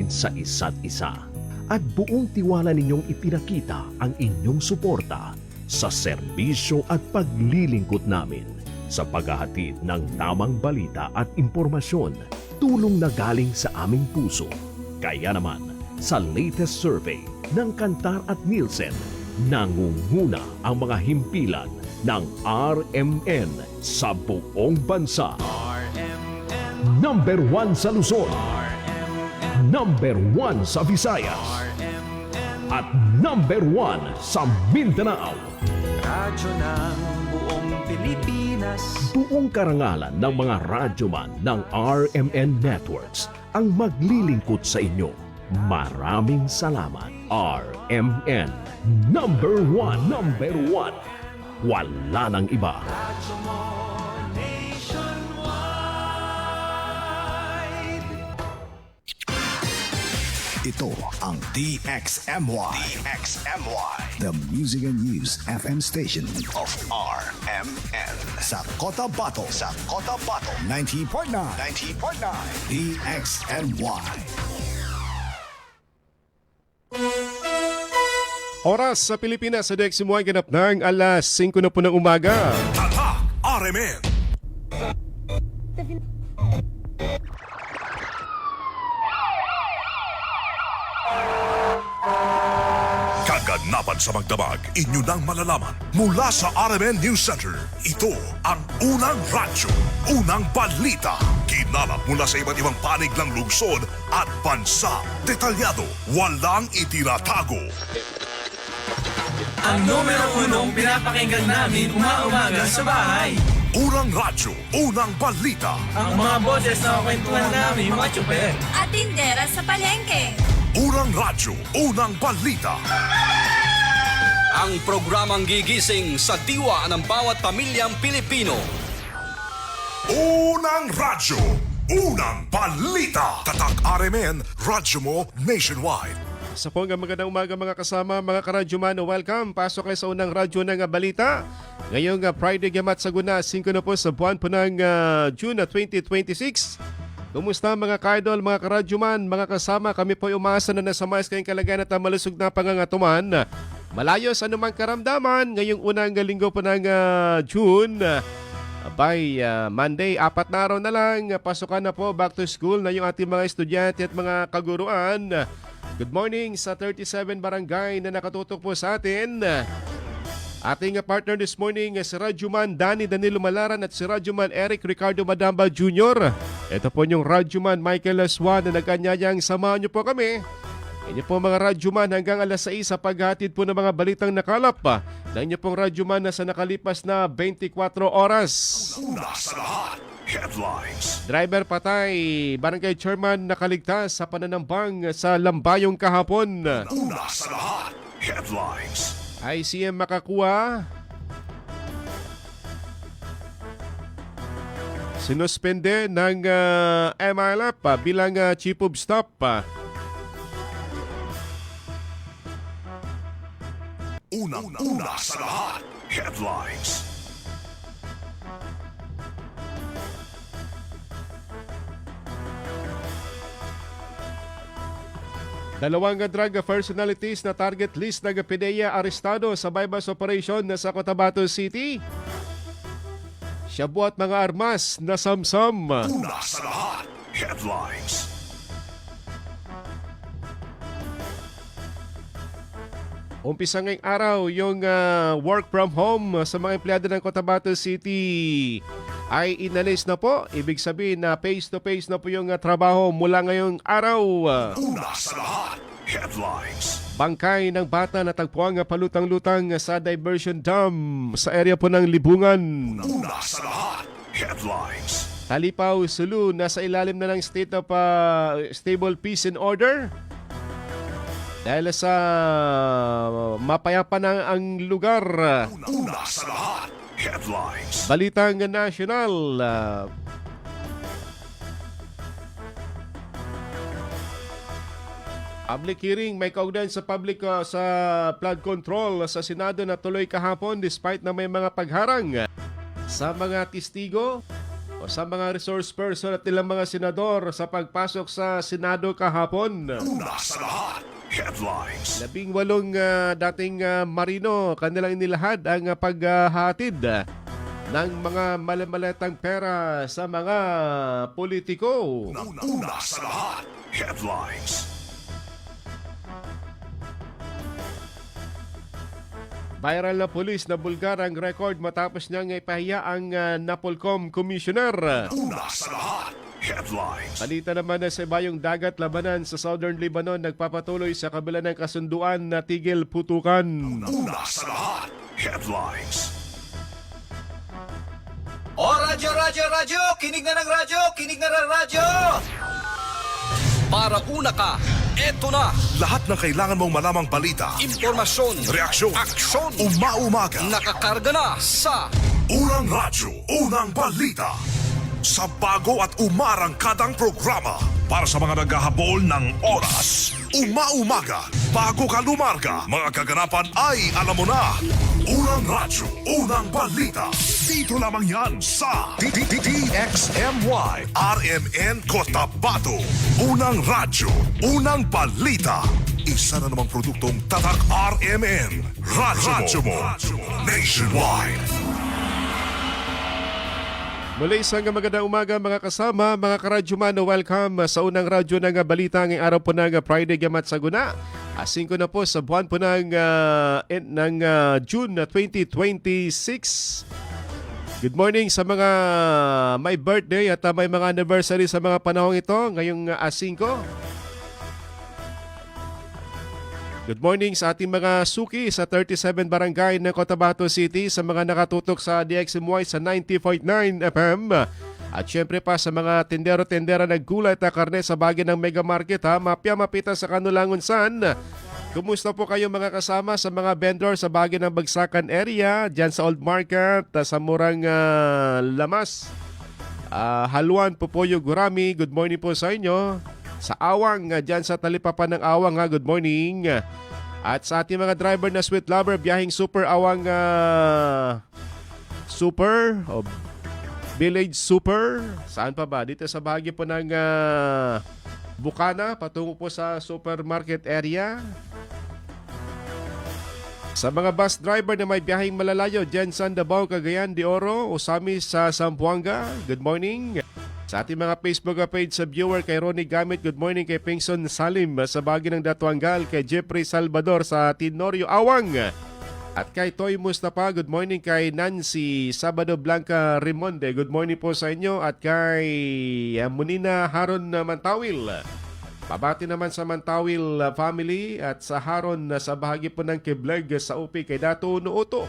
sa isa't isa at buong tiwala ninyong ipinakita ang inyong suporta sa serbisyo at paglilingkod namin sa paghahatid ng tamang balita at impormasyon, tulong na galing sa aming puso. Kaya naman, sa latest survey ng Kantar at Nielsen, nangunguna ang mga himpilan ng RMN sa buong bansa. Number 1 sa Luzon, Number 1 sa Visayas, at Number 1 sa Mindanao. Radyo ng buong Pilipinas. Buong karangalan ng mga radyoman ng RMN Networks ang maglilingkod sa inyo. Maraming salamat. RMN Number 1, Number 1. Wala nang iba. Radyo mo nationwide. Ito ang DXMY. DXMY. The Music and News FM station of RMN. Sa Cotabato. Sa Cotabato. 90.9. 90.9. DXMY. Oras sa Pilipinas sa DXMY ganap ng alas 5 na po ng umaga. Tatak RMN. Kaganapan sa magdamag, inyo nang malalaman mula sa RMN News Center. Ito ang unang radyo, unang balita. Kinalap mula sa iba't ibang panig ng lungsod at bansa. Detalyado, walang itinatago. Ang numero unong pinapakinggan namin umaga sa bahay. Unang radyo, unang balita. Ang mga boses na kwentuhan namin mga tsuper. At tindera sa palengke. Unang radyo, unang balita. Ang programang gigising sa diwa ng bawat pamilyang Pilipino. Unang radyo, unang balita. Tatak RMN, radyo mo nationwide. Sa po nga magandang umaga mga kasama, mga karadyoman, welcome. Pasok kayo sa unang radyo ng balita. Ngayong Friday Gamat Saguna, 5 na po sa buwan po ng June 2026. Kumusta mga ka-idol, mga karadyoman, mga kasama? Kami po umasa na nasa mais kayong kalagayan at malusog na pangangatuman. Malayo sa anumang karamdaman, ngayong unang linggo po ng June. By Monday, 4 na araw na lang, pasukan na po, back to school na yung ating mga estudyante at mga kaguruan. Good morning sa 37 barangay na nakatutok po sa atin. Ating partner this morning si Radyoman Danilo Malaran at si Radyoman Eric Ricardo Madamba Jr. Ito po yung Radyoman Michael Laswan na nagkanyayang samahan niyo po kami. Inyo po mga Radyoman hanggang alas 6 sa paghatid po ng mga balitang nakalap na inyo pong Radyoman na sa nakalipas na 24 oras. Una sa lahat, headlines. Driver patay, barangay chairman nakaligtas sa pananambang sa Lambayong kahapon. Una sa lahat, headlines. ICM makakuha. Sinuspende ng MILF bilang chief of staff. Una sa lahat, headlines. Dalawang drug personalities na target list ng PDEA arestado sa bypass operation na sa Cotabato City. Shabu at mga armas na samsam. Una sa lahat, headlines. Umpisa ngayong araw yung work from home sa mga empleyado ng Cotabato City ay inalis na po. Ibig sabihin na face-to-face na po yung trabaho mula ngayong araw. Una sa lahat, headlines. Bangkay ng bata na tagpuang palutang-lutang sa diversion dam sa area po ng Libungan. Una sa lahat, headlines. Talipaw, Sulu, nasa ilalim na ng state of stable peace and order. Dahil sa mapayapa na ang lugar. Una sa lahat, headlines. Balitang national. Public hearing may kaugnayan sa public sa flood control sa Senado na tuloy kahapon despite na may mga pagharang sa mga testigo. o sa mga resource person at ilang mga senador sa pagpasok sa Senado kahapon. Una sa lahat, headlines. 18 dating marino kanilang inilahad ang paghatid ng mga malamaletang pera sa mga politiko. Una sa lahat, headlines. Viral na pulis na bulgar ang record matapos niyang ipahiya ang Napolcom Commissioner. Una sa lahat, headlines. Balita naman na sa bayong dagat labanan sa Southern Lebanon nagpapatuloy sa kabila ng kasunduan na tigil putukan. Una sa lahat, headlines. O radyo, radyo, radyo! Kinig na ng radyo! Kinig na ng radyo! Para una ka, eto na! Lahat ng kailangan mong malamang balita, Impormasyon, reaksyon, aksyon, umaumaga. nakakarga na sa Unang radyo, unang balita. Sa bago at umarangkadang programa para sa mga naghahabol ng oras. Umaumaga, bago ka lumarga, mga kaganapan ay alam mo na. Unang radyo, unang balita. Dito lamang yan sa DXMY RMN Cotabato. Unang radyo, unang balita. Isa na namang produktong Tatak RMN. Radyo mo. Nationwide. Muli isang magandang umaga mga kasama, mga karadyumano. Welcome sa unang radyo ng balita ngayong araw po ng Friday Gamat Saguna. 5 na po sa buwan po ng June 2026. Good morning sa mga may birthday at may mga anniversary sa mga panahong ito ngayong 5. Good morning sa ating mga suki sa 37 barangay ng Cotabato City, sa mga nakatutok sa DXMY sa 90.9 FM. At syempre pa sa mga tendero-tendera ng gulay at karne sa bagay ng Mega Market, mapita sa Kanulangunsan. Kumusta po kayo mga kasama sa mga vendor sa bagay ng Bagsakan area, dyan sa Old Market, sa Murang Lamas. Haluan Pupuyo Gurami, good morning po sa inyo. Sa Awang, dyan sa Talipapan ng Awang, good morning. At sa ating mga driver na sweet lover, biyahing Super Awang Super o Village Super. Saan pa ba? Dito sa bahagi po ng Bukana, patungo po sa supermarket area. Sa mga bus driver na may biyaheng malalayo, Jensen, Davao, Cagayan de Oro, Usami sa Zamboanga, good morning. Sa ating mga Facebook page sa viewer, kay Ronnie Gamit, good morning. Kay Pingson Salim sa Bagi ng Datuangal, kay Jeffrey Salvador sa Tenorio Awang. At kay Toy Mustafa, good morning. Kay Nancy Sabado Blanca Rimonde, good morning po sa inyo. At kay Munina Haron Mantawil. Pabati naman sa Mantawil family at sa Haron sa bahagi po ng Kibleg sa UP kay Dato Nuoto.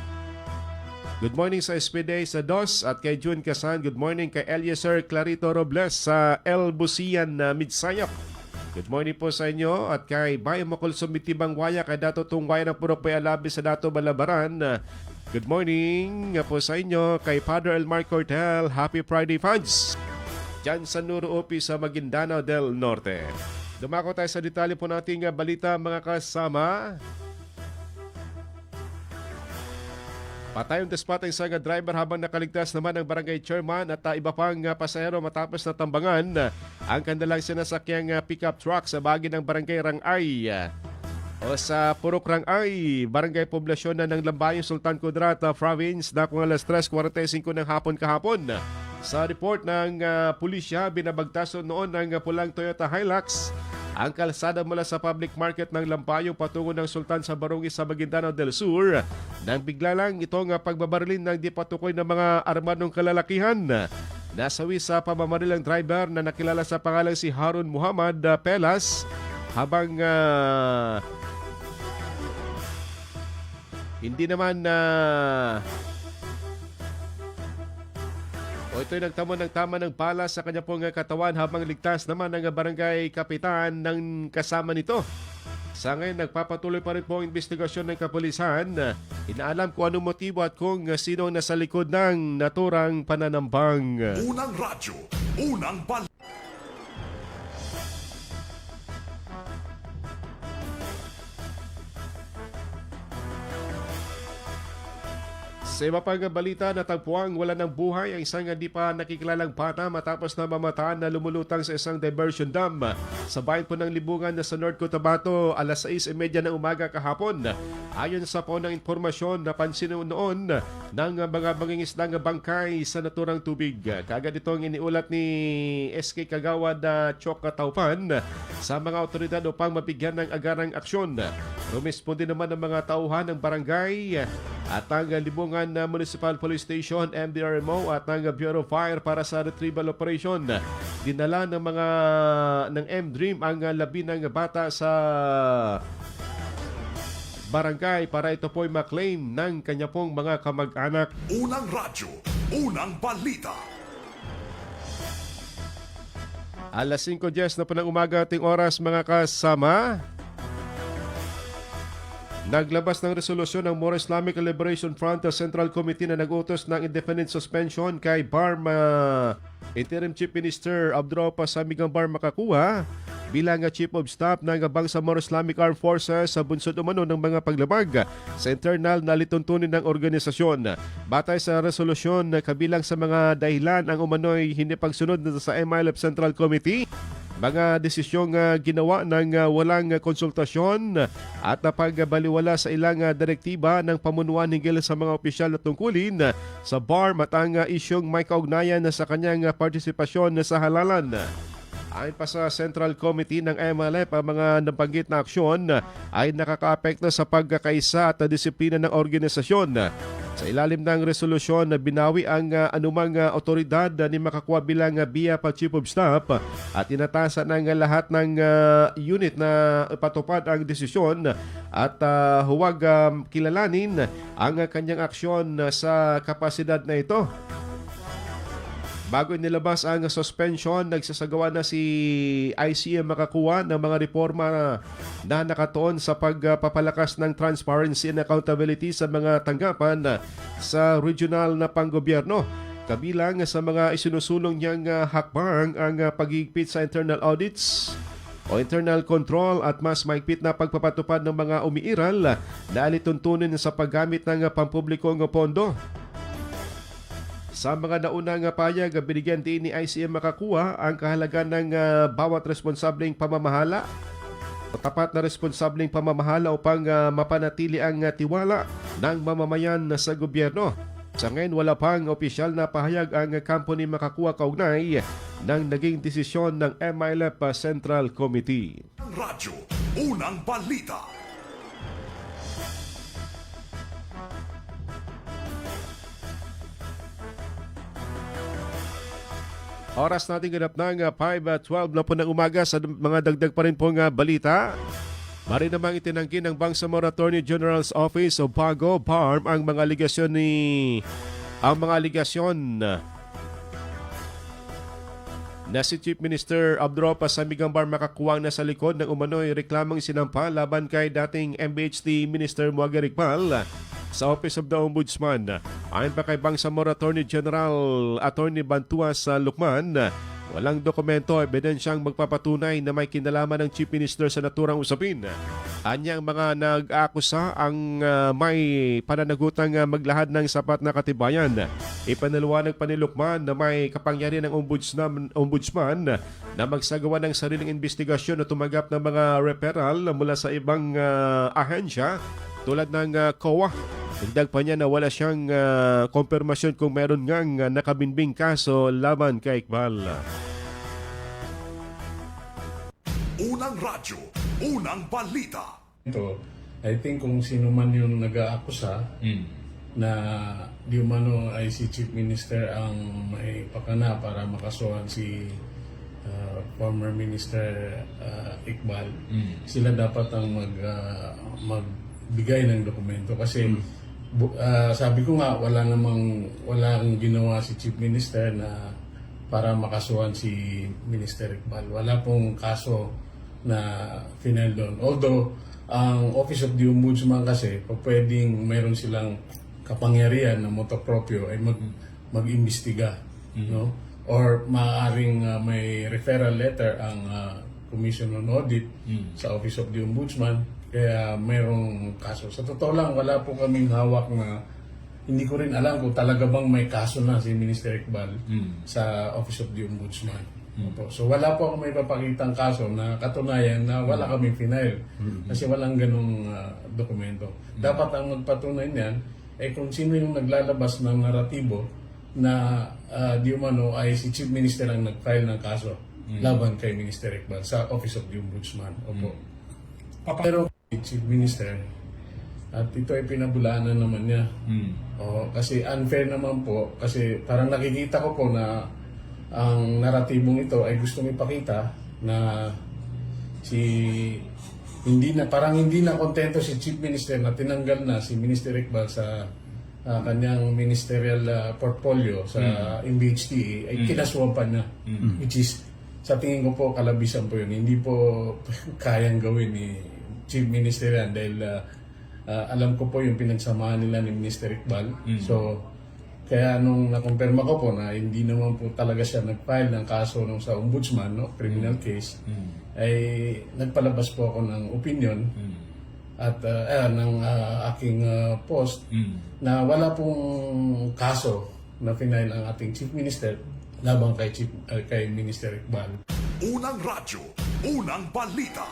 Good morning sa SPD sa DOS at kay June Casan. Good morning kay Eliezer Clarito Robles sa El Busian Midsayap. Good morning po sa inyo at kay Bayo Makulso Mitibang Waya kay Dato Tungwaya ng Puropay Alabi sa Dato Balabaran. Good morning po sa inyo kay Father Elmar Cortel. Happy Friday Fudge. Diyan sa Nuro Opi sa Maguindanao del Norte. Dumako tayo sa detalye po nating balita mga kasama. Patayong despot ang isang driver habang nakaligtas naman ang barangay chairman at iba pang pasahero matapos na tambangan ang kanilang sinasakyang pickup truck sa bahagi ng barangay Rangay o sa Purok Rangay, barangay poblasyon na ng Lambayong Sultan Kudarat Province na kung alas 3:45 ng hapon kahapon. Sa report ng pulisya, binabagtas noon ng pulang Toyota Hilux ang kalsada mula sa public market ng Lampayong patungo ng Sultan sa Barangay sa Maguindanao del Sur nang bigla lang itong pagbabarilin ng di patukoy ng mga armadong kalalakihan. Nasawi sa pamamaril ang driver na nakilala sa pangalang si Harun Muhammad Pelas habang hindi naman ito'y nagtamo ng tama ng bala sa kanya pong katawan habang ligtas naman ang barangay kapitan ng kasama nito. Sa ngayon, nagpapatuloy pa rin po ang investigasyon ng kapulisan. Inaalam kung anong motibo at kung sino ang nasa likod ng naturang pananambang. Unang radyo, unang balita. Sa iba pang balita, natagpuang wala ng buhay ang isang di pa nakikilalang bata matapos na mamataan na lumulutang sa isang diversion dam sa bayan po ng Libungan na sa North Cotabato alas 6:30 ng umaga kahapon. Ayon sa paunang impormasyon, napansin noon ng mga mangingisdang bangkay sa naturang tubig. Kagad itong iniulat ni SK Kagawad Chok Taupan sa mga otoridad upang mabigyan ng agarang aksyon. Rumisponde naman ang mga tauhan ng barangay at ang Libungan Municipal Police Station, MDRMO at ang Bureau of Fire para sa retrieval operation. Dinala ng M-Dream ang labi ng bata sa barangay para ito po'y maklaim ng kanya pong mga kamag-anak. Unang radyo, unang balita. Alas 5:10 na po ng umaga ating oras mga kasama. Naglabas ng resolusyon ng More Islamic Liberation Front Central Committee na nag-utos ng indefinite suspension kay BARM Interim Chief Minister Abdurrahman Samigang BARM Makakuha bilang Chief of Staff ng Bangsamoro Islamic Armed Forces sa bunsod umano ng mga paglabag sa internal na lituntunin ng organisasyon. Batay sa resolusyon, kabilang sa mga dahilan ang umano'y hindi pagsunod sa MILF Central Committee, mga desisyong ginawa ng walang konsultasyon at pagbaliwala sa ilang direktiba ng pamunuan hinggil sa mga opisyal na tungkulin sa BARM at ang isyong may kaugnayan sa kanyang partisipasyon sa halalan. Ayon pa sa Central Committee ng MLF, ang mga nabanggit na aksyon ay nakakaapekto sa pagkakaisa at disiplina ng organisasyon. Sa ilalim ng resolusyon, binawi ang anumang otoridad ni Makakuha bilang BIAP Chief of Staff at inatasan ng lahat ng unit na ipatupad ang desisyon at huwag kilalanin ang kanyang aksyon sa kapasidad na ito. Bago inilabas ang suspension, nagsasagawa na si ICM Makakuha ng mga reforma na nakatuon sa pagpapalakas ng transparency and accountability sa mga tanggapan sa regional na panggobyerno. Kabilang sa mga isinusulong niyang hakbang ang pagigpit sa internal audits o internal control at mas maigpit na pagpapatupad ng mga umiiral na alituntunin sa paggamit ng pampublikong pondo. Sa mga naunang payag, binigyan din ni ICM Makakuha ang kahalagan ng bawat responsableng pamamahala o tapat na responsableng pamamahala upang mapanatili ang tiwala ng mamamayan sa gobyerno. Sa ngayon, wala pang opisyal na pahayag ang kampo ni Makakuha kaugnay ng naging desisyon ng MILF Central Committee. Radyo, unang balita. Oras natin ganap ng 5:12 na po ng umaga sa mga dagdag pa rin pong balita. Mari namang itinanggi ng Bangsamoro Attorney General's Office o BAGO BARM ang mga aligasyon na si Chief Minister Abdurrahman Samigang BARM Makakuwang na sa likod ng umano'y reklamong sinampa laban kay dating MBHD Minister Muaga Ricmal sa Office of the Ombudsman. Ayon pa kay Bangsamoro Attorney General Attorney Bantuas Lucman, walang dokumento o ebidensyang magpapatunay na may kinalaman ng Chief Minister sa naturang usapin. Anyang mga nag-aakusa ang may pananagutang maglahad ng sapat na katibayan. Ipanaliwanag pa ni Lucman na may kapangyarihan ng ombudsman na magsagawa ng sariling investigasyon o tumanggap ng mga referral mula sa ibang ahensya tulad ng COA. Dagdag pa niya na wala siyang konfirmasyon kung meron ngang nakabinbing kaso laban kay Iqbal. Unang radyo, unang balita. Ito, I think kung sino man yung nag-aakusa na di umano ay si Chief Minister ang may pakana para makasuhan si former Minister Iqbal, sila dapat ang magbigay ng dokumento kasi sabi ko nga walang ginawa si Chief Minister na para makasuhan si Minister Iqbal. Wala pong kaso na final doon. Although ang Office of the Ombudsman kasi pwedeng mayroon silang kapangyarihan na motu proprio ay mag-imbestiga, no? Or maaaring may referral letter ang Commission on Audit sa Office of the Ombudsman. Kaya mayroong kaso. Sa totoo lang, wala po kaming hawak na hindi ko rin alam kung talaga bang may kaso na si Minister Iqbal sa Office of the Ombudsman. Opo. So wala po ako may papakitang kaso na katunayan na wala kaming final kasi walang ganong dokumento. Dapat ang magpatunay niyan ay kung sino yung naglalabas ng naratibo na di umano ay si Chief Minister ang nag-file ng kaso laban kay Minister Iqbal sa Office of the Ombudsman. Opo. Pero Chief Minister, at ito ay pinabulaanan naman niya. Kasi unfair naman po kasi parang nakikita ko po na ang naratibong ito ay gustong ipakita na hindi na kontento si Chief Minister na tinanggal na si Minister Iqbal sa kanyang ministerial portfolio sa MBHTE ay kinasuhan pa niya, which is sa tingin ko po kalabisan po yun, hindi po kayang gawin ni Chief Minister yan dahil alam ko po yung pinagsamahan nila ni Minister Iqbal. So kaya nung nakumpirma ko po na hindi naman po talaga siya nag-file ng kaso nung sa ombudsman, no, criminal case, ay nagpalabas po ako ng opinion at ng aking post na wala pong kaso na final ang ating Chief Minister laban kay Minister Iqbal. Unang radyo, unang balita.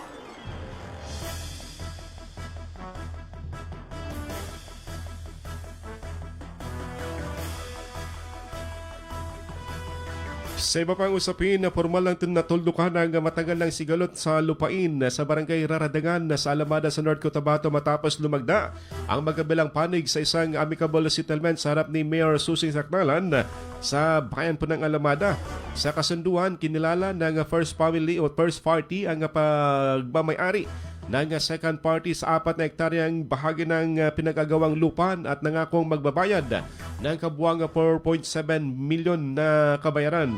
Sa iba pang usapin, formal lang natuldukan ang matagal ng sigalot sa lupain sa barangay Raradangan sa Alamada sa North Cotabato matapos lumagda ang magkabilang panig sa isang amicable settlement sa harap ni Mayor Susie Sacnalan sa bayan po ng Alamada. Sa kasunduan, kinilala ng first family o first party ang pagmamayari ng second party sa 4 na hektaryang bahagi ng pinagagawang lupan at nangakong magbabayad ng kabuwang 4.7 milyon na kabayaran.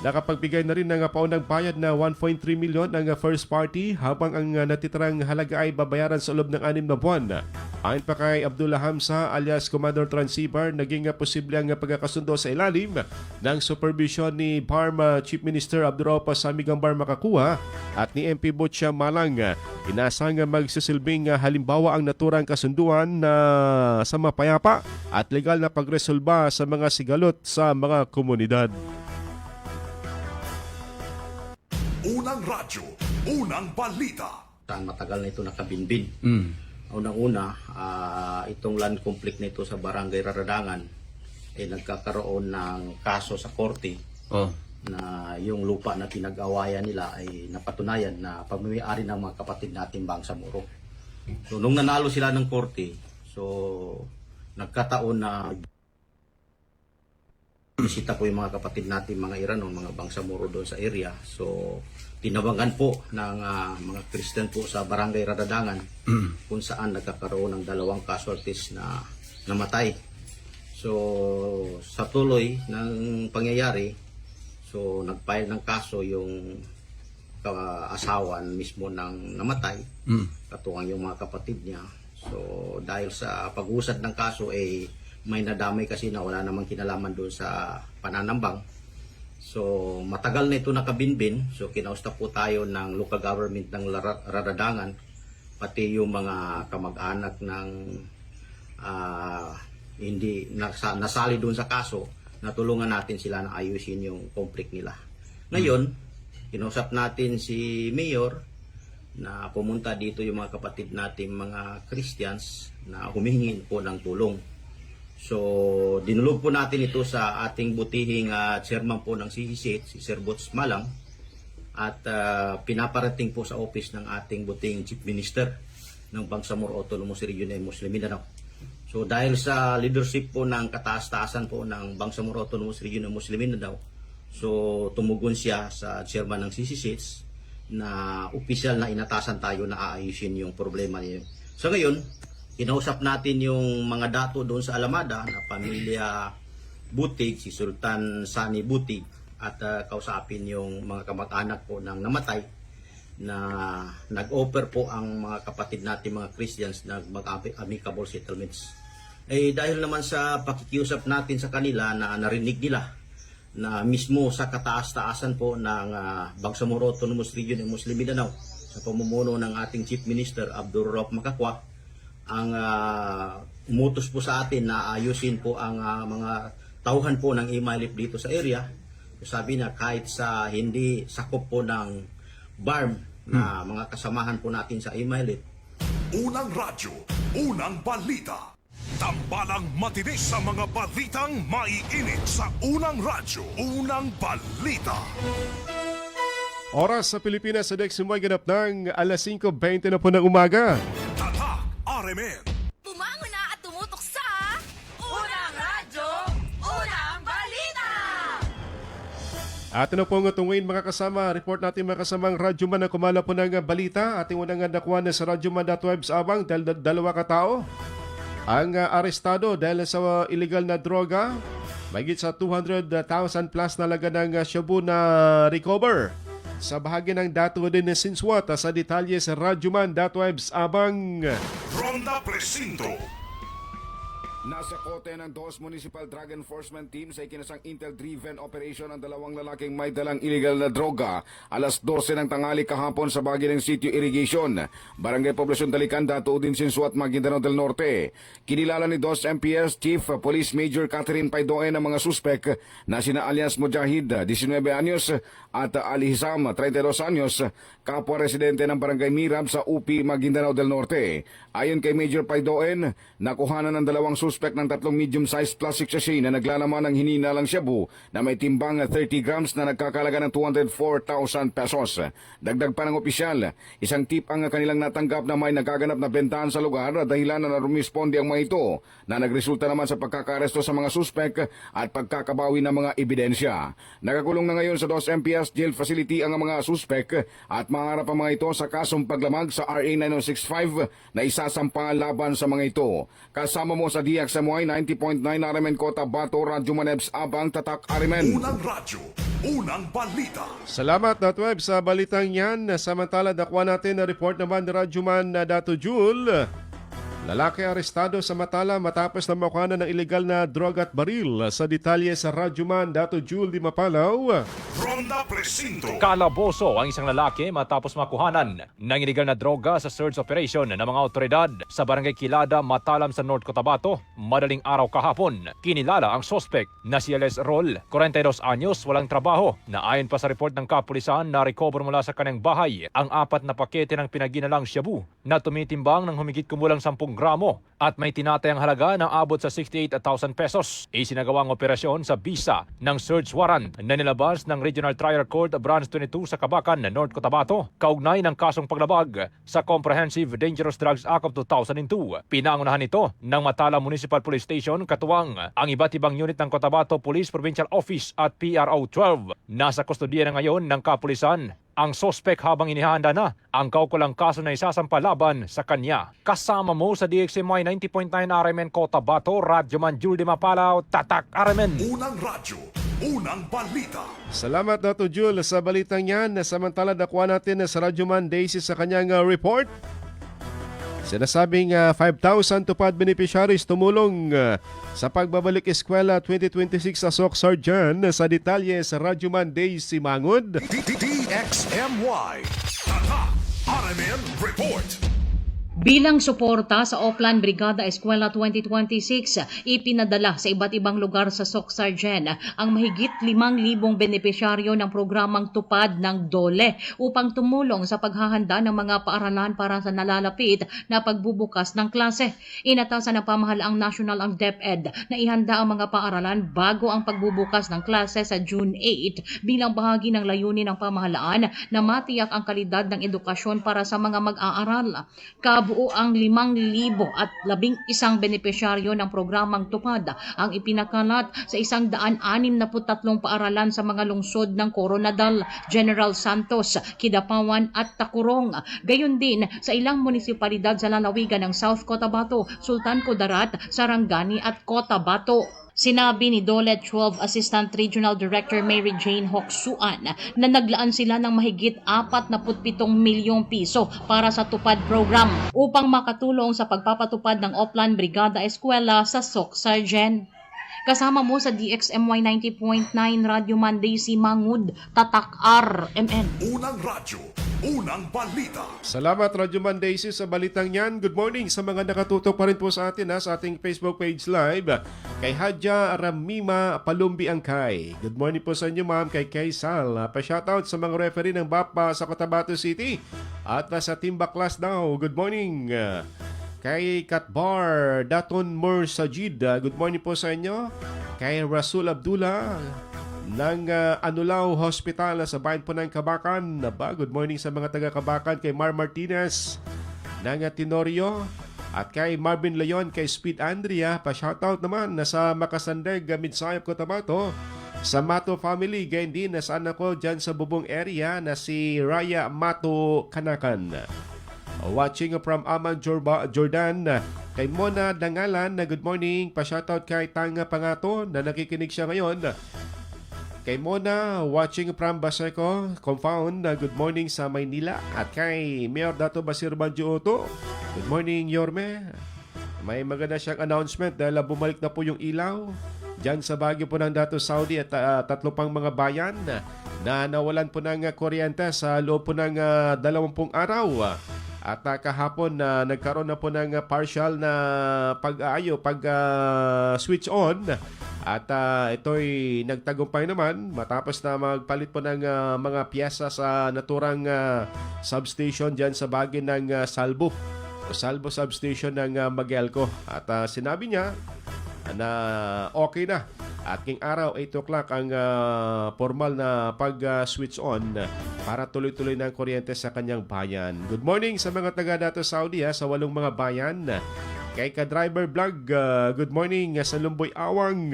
Nakapagbigay na rin ng paunang bayad na 1.3 milyon ang first party habang ang natitirang halaga ay babayaran sa loob ng 6 na buwan. Ayon pa kay Abdullah Hamza alias Commander Transceiver, naging posible ang pagkakasundo sa ilalim ng supervision ni BARMA Chief Minister Abdurrahman Sami Gambar Makakuha at ni MP Butcha Malang. Inasang magsisilbing halimbawa ang naturang kasunduan na sa mapayapa at legal na pagresolba sa mga sigalot sa mga komunidad. Unang radyo, unang balita. Matagal na ito nakabinbin. Unang-una, itong land conflict na ito sa Barangay Raradangan ay nagkakaroon ng kaso sa korte na yung lupa na pinag-awayan nila ay napatunayan na pagmamayari ng mga kapatid natin Bangsamoro. So nung nanalo sila ng korte, so nagkataon na bisita po yung mga kapatid natin, mga Irano, mga Bangsamoro doon sa area. So, tinabangan po ng mga Christian po sa Barangay Raradangan kung saan nagkakaroon ng 2 casualties na namatay. So, sa tuloy ng pangyayari, so nag-file ng kaso yung asawa mismo ng namatay, katuwang yung mga kapatid niya. So, dahil sa pag-usad ng kaso, may nadamay kasi na wala namang kinalaman doon sa pananambang. So matagal na ito nakabinbin. So kinausap po tayo ng local government ng Raradangan, pati yung mga kamag-anak ng hindi nasali doon sa kaso, natulungan natin sila na ayusin yung conflict nila. Ngayon, kinausap natin si Mayor na pumunta dito yung mga kapatid natin mga Christians na humihingi po ng tulong. So, dinulog po natin ito sa ating butihing chairman po ng CCC, si Sir Bots Malang, at pinaparating po sa office ng ating butihing Chief Minister ng Bangsamoro Autonomous Region ng Muslim Mindanao. So, dahil sa leadership po ng kataas-taasan po ng Bangsamoro Autonomous Region ng Muslim Mindanao, so tumugon siya sa chairman ng CCC na opisyal na inatasan tayo na aayusin yung problema niya. So, ngayon, kinausap natin yung mga dato doon sa Alamada na pamilya Butig, si Sultan Sani Butig, at kausapin yung mga kamag-anak po ng namatay na nag-offer po ang mga kapatid natin mga Christians na mag-amicable settlements. Dahil naman sa pakikiusap natin sa kanila na narinig nila na mismo sa kataas-taasan po ng Bangsamoro Autonomous Region ng Muslim Mindanao sa pamumuno ng ating Chief Minister Abdurrahman Makakuha umutos po sa atin na ayusin po ang mga tauhan po ng Imailip dito sa area. Sabi niya kahit sa hindi sakop po ng BARM na mga kasamahan po natin sa Imailip. Unang radyo, unang balita. Tambalang matinis sa mga balitang maiinit sa unang radyo, unang balita. Oras sa Pilipinas sa Deximoy ganap ng alas 5:20 na po ng umaga. Tatak RMN. Bumangon na at tumutok sa Unang Radyo, Unang Balita! At ano po nga tunguin mga kasama, report natin mga kasamang Radyoman na kumala po ng balita. Ating unang nakuha na sa Radyoman.webs abang dahil dalawa katao ang arestado dahil sa illegal na droga. Mahigit sa 200,000 plus na laga ng shabu na recover. Sa bahagi ng dato din na Sinswat sa detalye sa Radyoman.webs abang. Ronda Presinto. Nasa kote ng DOS Municipal Drug Enforcement Team sa ikinasang Intel-driven operation ang dalawang lalaking may dalang illegal na droga alas 12 ng tanghali kahapon sa bahagi ng Sitio Irrigation, Barangay Poblacion Dalican, Dato Udin, Sinsuat, Maguindanao del Norte. Kinilala ni DOS MPS Chief Police Major Catherine Paidoen ang mga suspek na sina alias Mujahid, 19 anyos, at Ali Hisam, 32 anyos, kapwa residente ng Barangay Mirab sa UP, Maguindanao del Norte. Ayon kay Major Paidoen, nakuhanan ng dalawang suspect ng 3 medium-sized plastic sachet na naglalaman ng hininalang shabu na may timbang 30 grams na nagkakalaga ng 204,000 pesos. Dagdag pa ng opisyal, isang tip ang kanilang natanggap na may nagaganap na bentahan sa lugar, dahilan na rumisponde ang mga ito na nagresulta naman sa pagkakaresto sa mga suspect at pagkakabawi ng mga ebidensya. Nakakulong na ngayon sa DOS MPS Jail Facility ang mga suspect at maharap ang mga ito sa kasong paglamag sa RA 9065 na isasampa laban sa mga ito. Kasama mo sa DXMY 90.9 RMN Cotabato, Radyoman abang Tatak RMN. Unang radyo, unang balita. Salamat Datweb sa balitang yan. Samantala nakuha natin na report naman ni Radyoman na Dato Jul. Lalaki arestado sa Matala matapos na makuha ng illegal na droga at baril. Sa detalye sa Radyoman, Dato Jul di Mapalaw. Ronda Presinto. Kalaboso ang isang lalaki matapos makuhanan ng illegal na droga sa search operation ng mga otoridad sa Barangay Kilada, Matalam sa North Cotabato. Madaling araw kahapon, kinilala ang suspect na si Ales Rol, 42 anyos, walang trabaho, na ayon pa sa report ng kapulisan na recover mula sa kanyang bahay ang 4 na pakete ng pinaginalang shabu na tumitimbang ng humigit kumulang 10 gramo at may tinatayang halaga na abot sa 68,000 pesos. Isinagawang operasyon sa bisa ng search warrant na nilabas ng Regional Trial Court Branch 22 sa Kabakan, North Cotabato, kaugnay ng kasong paglabag sa Comprehensive Dangerous Drugs Act of 2002. Pinangunahan ito ng Matala Municipal Police Station, katuwang ang iba't ibang unit ng Cotabato Police Provincial Office at PRO 12. Nasa kustodiya na ngayon ng kapulisan ang sospek habang inihanda na ang kaukulang kaso na isasampa laban sa kanya. Kasama mo sa DXMY 90.9 RMN Cotabato, Radyoman Jul di Mapalaw, Tatak RMN. Unang radyo, unang balita. Salamat Dato Jul sa balitang yan. Samantala nakuha natin sa Radyoman Daisy sa kanyang report. Sinasabing 5,000 tupad beneficiaries tumulong sa pagbabalik eskwela 2026 sa SOC Sarjan. Sa detalye sa Radyoman Daisy Mangod. DXMY. Tatak RMN Report. Bilang suporta sa Oplan Brigada Eskwela 2026, ipinadala sa iba't ibang lugar sa SOC Sarjan ang mahigit 5,000 benepisyaryo ng programang Tupad ng DOLE upang tumulong sa paghahanda ng mga paaralan para sa nalalapit na pagbubukas ng klase. Inatasan ng pamahalaang national ang DepEd na ihanda ang mga paaralan bago ang pagbubukas ng klase sa June 8 bilang bahagi ng layunin ng pamahalaan na matiyak ang kalidad ng edukasyon para sa mga mag-aaral. Kabuo ang 5,011 benepisyaryo ng programang Tupad ang ipinakalat sa 163 paaralan sa mga lungsod ng Coronadal, General Santos, Kidapawan at Takurong. Gayon din sa ilang munisipalidad sa lalawigan ng South Cotabato, Sultan Kudarat, Sarangani at Cotabato. Sinabi ni DOLE 12 Assistant Regional Director Mary Jane Hoksuan na naglaan sila ng mahigit 47 milyong piso para sa Tupad program upang makatulong sa pagpapatupad ng Oplan Brigada Eskwela sa SOC Sarjan. Kasama mo sa DXMY 90.9 Radyo Monday si Mangud Tatak RMN. Unang radyo, unang balita. Salamat Radyo Mandaisy sa balitang yan. Good morning sa mga nakatutok pa rin po sa atin sa ating Facebook page live. Kay Hadja Ramima Palumbi Angkay. Good morning po sa inyo ma'am. Kay Kaysal. Pa-shoutout sa mga referee ng BAPA sa Cotabato City. At sa Team Baklas daw. Good morning. Kay Katbar Daton Mursajid. Good morning po sa inyo. Kay Rasul Abdullah ng Anulao Hospital sa bayan po ng Kabakan. Good morning sa mga taga Kabakan. Kay Mar Martinez ng Tenorio. At kay Marvin Leon, kay Speed Andrea, pa-shoutout naman na sa Makasandeg, Midsayap, Cotabato. Sa Mato family, gayon din nasaan ako dyan sa Bubong area na si Raya Mato Kanakan. Watching from Amang Jordan, kay Mona Dangalan, na good morning. Pa-shoutout kay Tanga Pangato na nakikinig siya ngayon. Kay Mona, watching from Baseco Compound, good morning sa Maynila. At kay Mayor Dato Basir Banjuoto, good morning Yorme. May maganda siyang announcement dahil bumalik na po yung ilaw dyan sa Baguio po ng Dato Saudi at tatlo pang mga bayan na nawalan po ng kuryente sa loob po ng 20 araw. At kahapon nagkaroon na po ng partial na switch on. At ito'y nagtagumpay naman matapos na magpalit po ng mga piyesa sa naturang substation dyan sa bagay ng Salvo substation ng Magelco. At sinabi niya na okay na. At king araw 8 o'clock ang formal na pag-switch on para tuloy-tuloy ng kuryente sa kanyang bayan. Good morning sa mga taga Dato Saudi sa 8 mga bayan. Kay ka-driver vlog, good morning sa Lumboy Awang.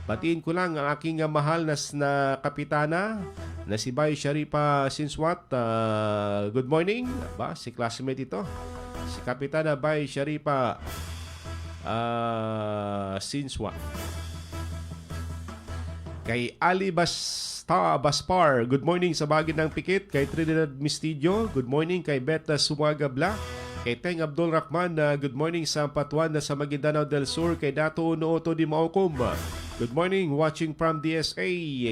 Batiin ko lang ang aking mahal na kapitana na si Bay Sharipa Sinswat. Good morning. Si classmate ito. Si Kapitana Bay Sharipa Sinswat. Kay Ali Baspar, good morning sa Bagin ng Pikit. Kay Trinidad Mistidio, good morning. Kay Beta Sumagabla. Kay Teng Abdul Rahman, good morning sa Patuan na sa Maguindanao del Sur. Kay Dato Nooto Di Maukom, good morning, watching from DSA.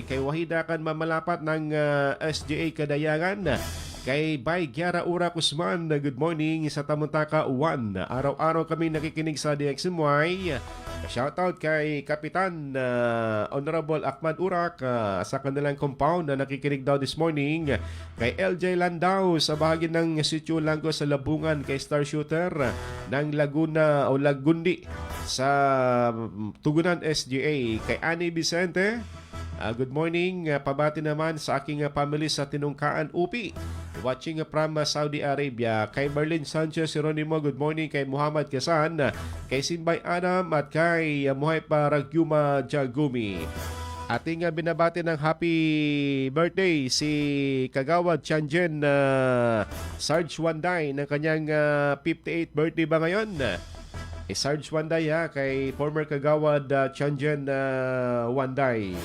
Kay Wahidakan Mamalapat ng SJA Kadayangan. Kay Bay Giara Ura Kusman, good morning sa Tamuntaka 1. Araw-araw kami nakikinig sa DXMY. Shoutout kay Kapitan Honorable Ahmad Urak sa kanilang compound na nakikinig daw this morning. Kay LJ Landau sa bahagi ng Sitio Langgo sa Labungan. Kay Star Shooter ng Laguna o Lagundi sa Tugunan SGA. Kay Ani Vicente, good morning. Pabati naman sa aking family sa Tinungkaan Upi. Watching from Saudi Arabia. Kay Merlin Sanchez Jeronimo, good morning. Kay Muhammad Kesan, kay Sinbay Adam at kay Muhay Paragyuma Jagumi. Ating binabati ng happy birthday si Kagawad Chanjen Sarge Wanday ng kanyang 58th birthday ba ngayon? Sarge Wanday kay former Kagawad Chanjen Wanday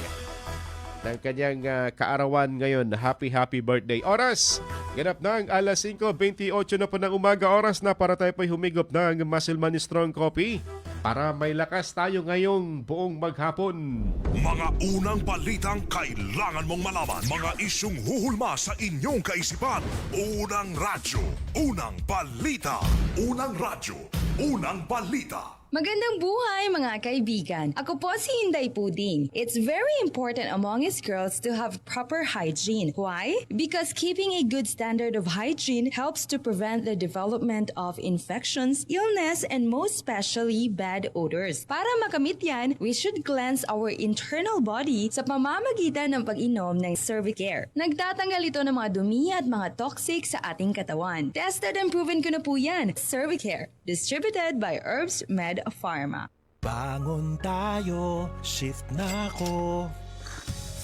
ng kanyang kaarawan ngayon. Happy birthday. Oras, ganap na ang alas 5:28 na po ng umaga. Oras na para tayo po'y humigop ng Muscleman Strong Coffee para may lakas tayo ngayong buong maghapon. Mga unang balitang kailangan mong malaman. Mga isyung huhulma sa inyong kaisipan. Unang radyo, unang balita. Unang radyo, unang balita. Magandang buhay mga kaibigan. Ako po si Inday Puding. It's very important among us girls to have proper hygiene. Why? Because keeping a good standard of hygiene helps to prevent the development of infections, illness, and most especially bad odors. Para makamit yan, we should cleanse our internal body sa pamamagitan ng pag-inom ng Cervicare. Nagtatanggal ito ng mga dumi at mga toxic sa ating katawan. Tested and proven ko na po yan. Cervicare, distributed by Herbs Med Pharma. Bangon tayo, shift na ako.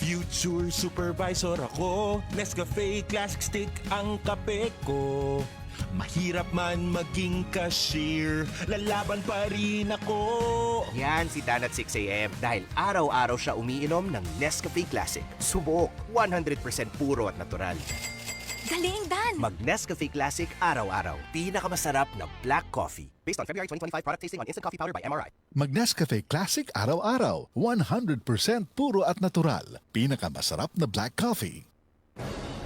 Future supervisor ako. Nescafe Classic Stick ang kape ko. Mahirap man maging cashier, lalaban pa rin ako. Yan si Dan at 6 a.m. dahil araw-araw siya umiinom ng Nescafe Classic. Subok, 100% puro at natural. Galing, Dan! Mag Nescafe Classic araw-araw. Pinakamasarap na black coffee. Based on February 2025 product tasting on instant coffee powder by MRI. Mag-Nescafe Classic araw-araw. 100% puro at natural. Pinakamasarap na black coffee.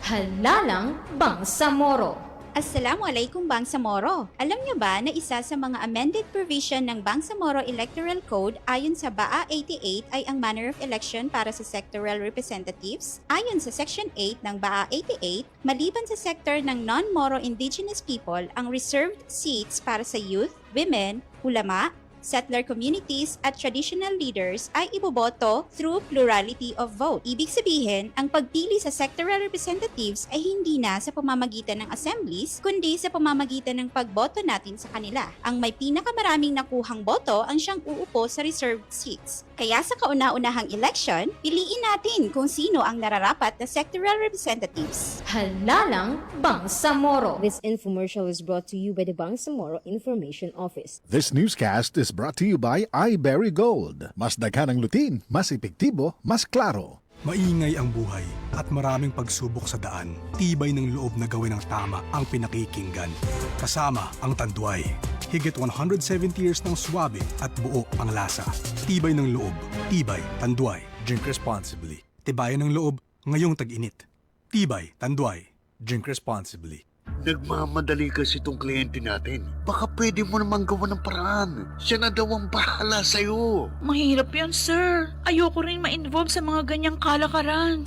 Halalang Bangsamoro. Assalamualaikum Bangsamoro. Alam niyo ba na isa sa mga amended provision ng Bangsamoro Electoral Code ayon sa BAA 88 ay ang manner of election para sa sectoral representatives? Ayon sa Section 8 ng BAA 88, maliban sa sector ng non-Moro indigenous people, ang reserved seats para sa youth, women, ulama, settler communities at traditional leaders ay iboboto through plurality of vote. Ibig sabihin, ang pagpili sa sectoral representatives ay hindi na sa pamamagitan ng assemblies, kundi sa pamamagitan ng pagboto natin sa kanila. Ang may pinakamaraming nakuhang boto ang siyang uupo sa reserved seats. Kaya sa kauna-unahang election, piliin natin kung sino ang nararapat na sectoral representatives. Halalang Bangsamoro. This infomercial is brought to you by the Bangsamoro Information Office. This newscast is brought to you by iBerry Gold. Mas daghan ang lutin, mas epektibo, mas klaro. Maingay ang buhay at maraming pagsubok sa daan. Tibay ng loob na gawin ang tama ang pinakikinggan. Kasama ang Tanduay. Higit 170 years ng swabe at buo ang lasa. Tibay ng loob. Tibay, Tanduay. Drink responsibly. Tibayan ng loob ngayong tag-init. Tibay, Tanduay. Drink responsibly. Nagmamadali kasi itong kliyente natin. Baka pwede mo namang gawa ng paraan. Siya na daw ang bahala sa'yo. Mahirap yan, sir. Ayoko rin ma-involve sa mga ganyang kalakaran.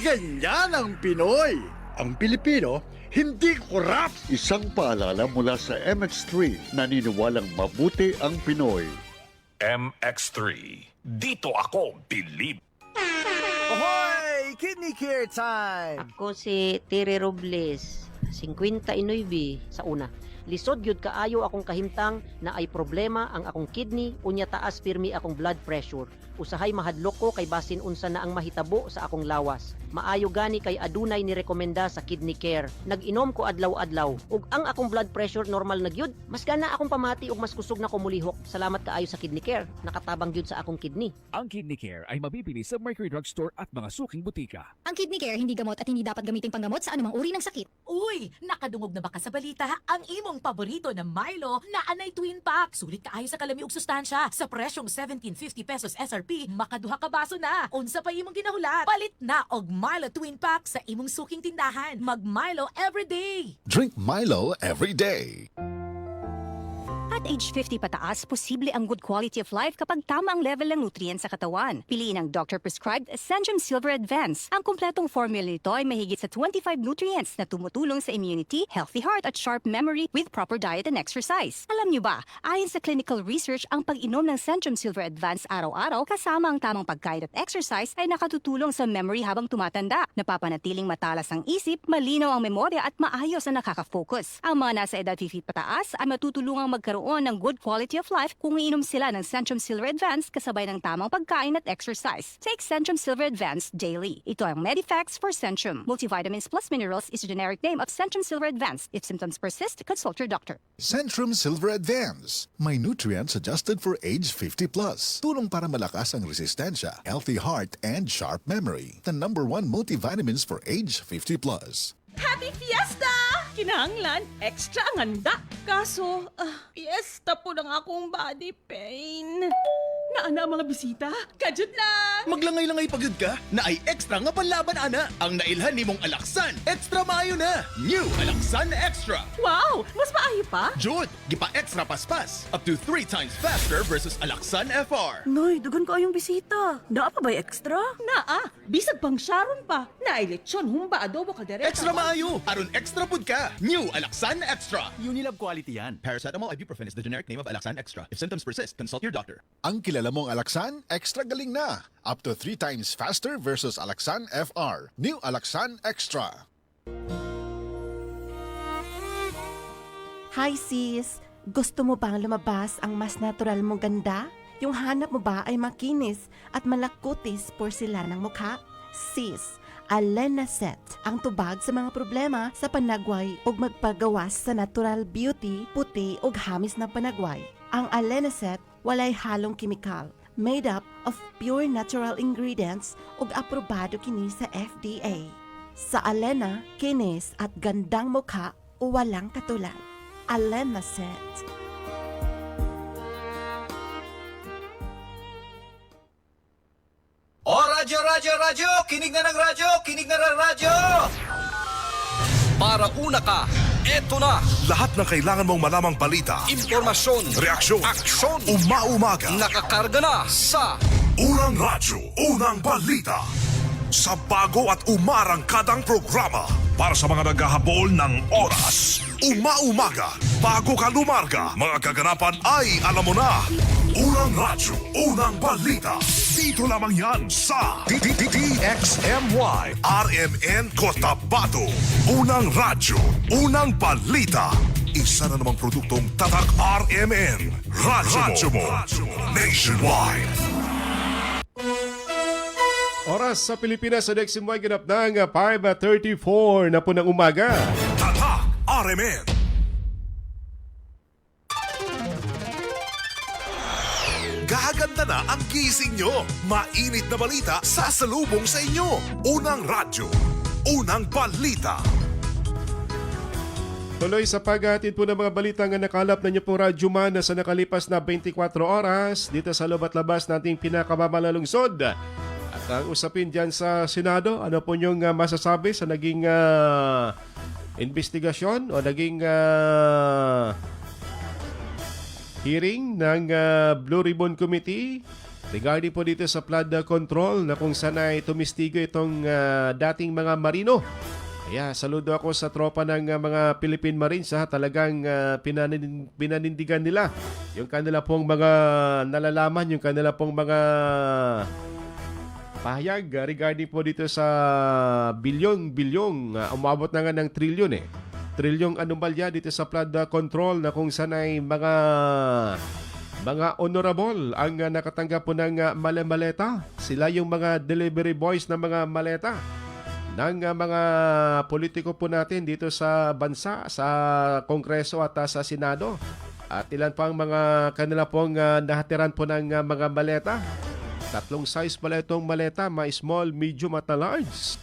Ganyan ang Pinoy. Ang Pilipino, hindi korap. Isang paalala mula sa MX3, naniniwalang mabuti ang Pinoy. MX3. Dito ako believe. Ahoy! Kidney Care Time! Ako si Tere Robles, 59 sa una. Lisod gyud kaayo akong kahimtang na ay problema ang akong kidney unya taas pirmi akong blood pressure. Usahay mahadlok ko kay basin unsa na ang mahitabo sa akong lawas. Maayo gani kay adunay ni rekomenda sa Kidney Care. Nag-inom ko adlaw-adlaw ug ang akong blood pressure normal na gyud. Mas gana akong pamati ug mas kusog na ko mulihok. Salamat kaayo sa Kidney Care. Nakatabang gyud sa akong kidney. Ang Kidney Care ay mabibili sa Mercury Drug Store at mga suking butika. Ang Kidney Care hindi gamot at hindi dapat gamiting panggamot sa anumang uri ng sakit. Uy, nakadungog na ba ka sa balita? Ang imong paborito na Milo na anay twin pack. Sulit kaayo sa kalami ug sustansya. Sa presyong 1750 pesos SRP, makaduha ka baso na. Unsa pa imong ginahulat? Palit na og Milo twin pack sa imong suking tindahan. Mag Milo everyday. Drink Milo every day. At age 50 pataas, posible ang good quality of life kapag tama ang level ng nutrients sa katawan. Piliin ang doctor-prescribed Centrum Silver Advance. Ang kumpletong formula nito ay mahigit sa 25 nutrients na tumutulong sa immunity, healthy heart at sharp memory with proper diet and exercise. Alam niyo ba, ayon sa clinical research, ang pag-inom ng Centrum Silver Advance araw-araw kasama ang tamang pagkain at exercise ay nakatutulong sa memory habang tumatanda. Napapanatiling matalas ang isip, malinaw ang memorya at maayos na nakaka-focus. Ang mga nasa edad 50 pataas ay matutulungang magkaroon ng good quality of life kung iinom sila ng Centrum Silver Advance kasabay ng tamang pagkain at exercise. Take Centrum Silver Advance daily. Ito ang Medifax for Centrum. Multivitamins plus minerals is a generic name of Centrum Silver Advance. If symptoms persist, consult your doctor. Centrum Silver Advance. May nutrients adjusted for age 50 plus. Tulong para malakas ang resistensya, healthy heart, and sharp memory. The #1 multivitamins for age 50 plus. Happy Fiesta! Kinahanglan, extra ang handa. Kaso, fiesta po ng akong body pain. Naana ang mga bisita? Kajud lang! Maglangay-langay pagod ka na ay extra nga panlaban ana. Ang nailhan nimong Alaksan, extra maayo na. New Alaksan Extra. Wow! Mas maayo pa? Jud, gipa extra paspas. Up to 3 times faster versus Alaksan FR. Noy, dugan ko ayong bisita. Naa pa ba extra? Naa. Bisag pang Sharon pa. Naay lechon, humba, adobo, kaldereta. Extra maayo. Aron extra pud ka. New Alaksan Extra. Unilab quality yan. Paracetamol ibuprofen is the generic name of Alaksan Extra. If symptoms persist, consult your doctor. Ang kilala mong Alaksan, extra galing na. Up to 3 times faster versus Alaksan FR. New Alaksan Extra. Hi sis! Gusto mo bang lumabas ang mas natural mong ganda? Yung hanap mo ba ay makinis at malakutis porselanang mukha? Sis, Alenaset ang tubag sa mga problema sa panagway ug magpagawas sa natural beauty, puti ug hamis na panagway. Ang Alenaset walay halong kimikal, made up of pure natural ingredients ug aprobado kini sa FDA. Sa Alena, kinis at gandang mukha, walang katulad. Alena Set. O radyo, radyo, radyo! Kinig na ng radyo! Kinig na ng radyo! Para una ka, eto na! Lahat ng kailangan mong malamang balita, Impormasyon, reaksyon, aksyon, umaumaga, nakakarga na sa Unang Radyo, Unang Balita. Sa bago at umarangkadang programa para sa mga naghahabol ng oras. Umaumaga, bago ka lumarga, mga kaganapan ay alam mo na. Unang Radyo, Unang Balita. Dito lamang yan sa DXMY RMN Cotabato. Unang Radyo, Unang Balita. Isa na namang produktong Tatak RMN. Radyo mo. Nationwide. Oras sa Pilipinas sa DXMY ganap ng 5:34 na po ng umaga. Tatak RMN. Gaganda na ang gising nyo. Mainit na balita sasalubong sa inyo. Unang Radyo, Unang Balita. Tuloy sa paghatid po ng mga balita nga nakalap na niyo po Radyo Man sa nakalipas na 24 oras dito sa loob at labas nating pinakamamalalungsod. At ang usapin dyan sa Senado, ano po niyong masasabi sa naging investigasyon o naging hearing ng Blue Ribbon Committee regarding po dito sa flood control na kung saan ay tumistigo itong dating mga marino. Kaya saludo ako sa tropa ng mga Philippine Marines talagang pinanindigan nila yung kanila pong mga nalalaman, yung kanila pong mga pahayag regarding po dito sa bilyong umabot na nga ng trilyon trilyong anomalya dito sa flood control na kung saan ay mga honorable ang nakatanggap po ng maleta. Sila yung mga delivery boys ng mga maleta ng mga politiko po natin dito sa bansa, sa Kongreso at sa Senado. At ilan pang mga kanila pong nahatiran po ng mga maleta. 3 size pala itong maleta, may small, medium at large.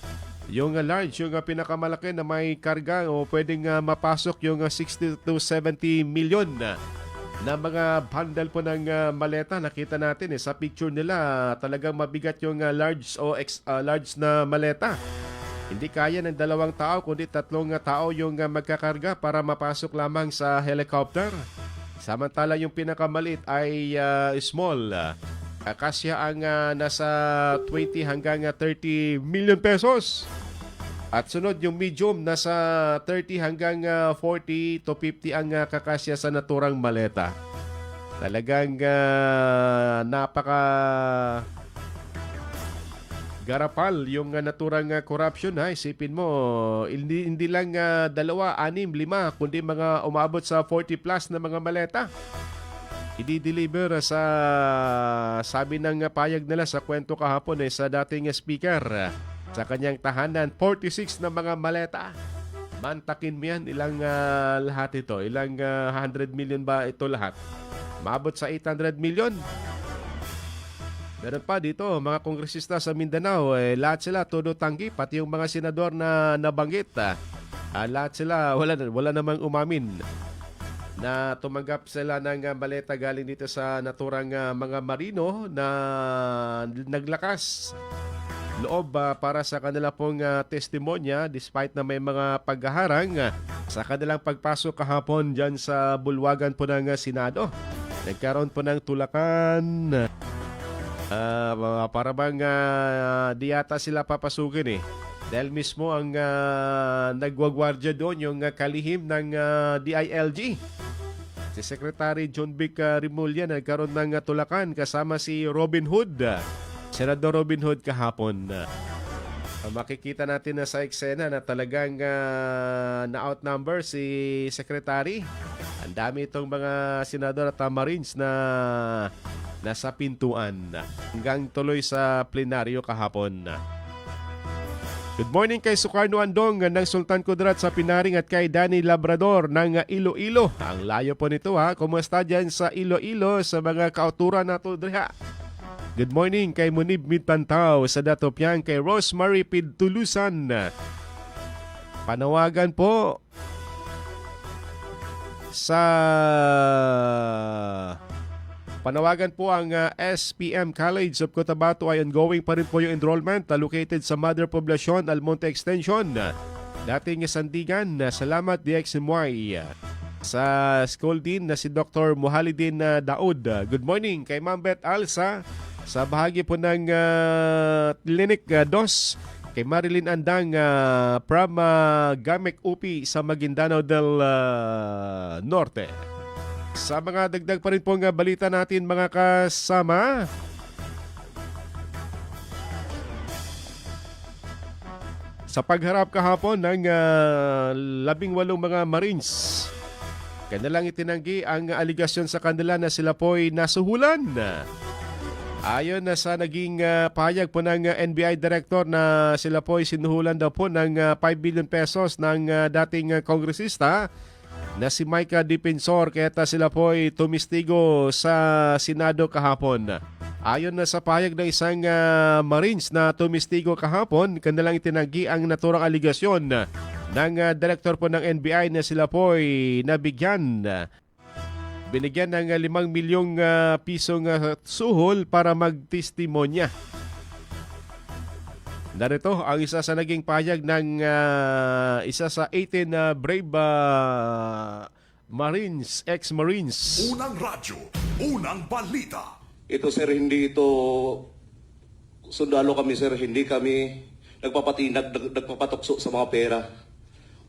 Yung large, yung pinakamalaki na may karga o pwedeng mapasok yung 60 to 70 million na mga bundle po ng maleta. Nakita natin sa picture nila talagang mabigat yung large o large na maleta. Hindi kaya ng 2 tao kundi 3 tao yung magkakarga para mapasok lamang sa helicopter. Samantala yung pinakamaliit ay small. Kasya ang nasa 20 hanggang 30 million pesos. At sunod yung medium, nasa 30 hanggang 40 to 50 ang kakasya sa naturang maleta. Talagang napaka garapal yung naturang corruption. Isipin mo, hindi lang 2, 6, 5, kundi mga umabot sa 40 plus na mga maleta. I-deliver sa sabi ng payag nila sa kwento kahapon sa dating speaker sa kanyang tahanan, 46 na mga maleta. Mantakin mo yan, ilang lahat ito? Ilang 100 million ba ito lahat? Maabot sa 800 million. Meron pa dito, mga kongresista sa Mindanao, lahat sila todo tanggi, pati yung mga senador na nabanggit. Lahat sila, wala namang umamin na tumanggap sila ng maleta galing dito sa naturang mga marino na naglakas loob para sa kanila pong testimonya despite na may mga paghaharang sa kanilang pagpasok kahapon dyan sa bulwagan po ng Senado. Nagkaroon po ng tulakan para bang di yata sila papasukin dahil mismo ang nagwagwardya doon yung kalihim ng DILG. Si Secretary John Vic Rimulya nagkaroon ng tulakan kasama si Robin Hood, Senador Robin Hood kahapon. Makikita natin na sa eksena na talagang na-outnumber si Secretary. Ang dami itong mga senador at Marines na nasa pintuan hanggang tuloy sa plenaryo kahapon. Good morning kay Sukarno Andong ng Sultan Kudarat sa Pinaring at kay Danny Labrador ng Iloilo. Ang layo po nito Kumusta dyan sa Iloilo sa mga kauturan nato driha? Good morning kay Munib Midpantaw sa Datopiang, kay Rosemary Pidtulusan Panawagan po ang SPM College of Cotabato ay ongoing pa rin po yung enrollment located sa Mother Poblacion, Almonte Extension. Dating Sandigan, salamat DXMY. Sa school din na si Dr. Muhalidin Daud. Good morning kay Ma'am Beth Alsa sa bahagi po ng Clinic 2. Kay Marilyn Andang from Gamek Upi sa Maguindanao del Norte. Sa mga dagdag pa rin pong balita natin mga kasama, sa pagharap kahapon ng 18 mga Marines, kanilang itinanggi ang aligasyon sa kanila na sila po'y nasuhulan. Ayon na sa naging pahayag po ng NBI Director na sila po'y sinuhulan daw po ng 5 billion pesos ng dating kongresista na si Micah Defensor, kaya sila po'y tumistigo sa Senado kahapon. Ayon na sa pahayag ng isang Marines na tumistigo kahapon, kanilang itinanggi ang naturang aligasyon ng Director po ng NBI na sila po'y binigyan ng 5 milyong pisong suhol para magtestimonya. Narito ang isa sa naging pahayag ng isa sa 18 brave Marines, ex-Marines. Unang radyo, unang balita. Ito sir, hindi ito sundalo kami sir, hindi kami nagpapatukso sa mga pera.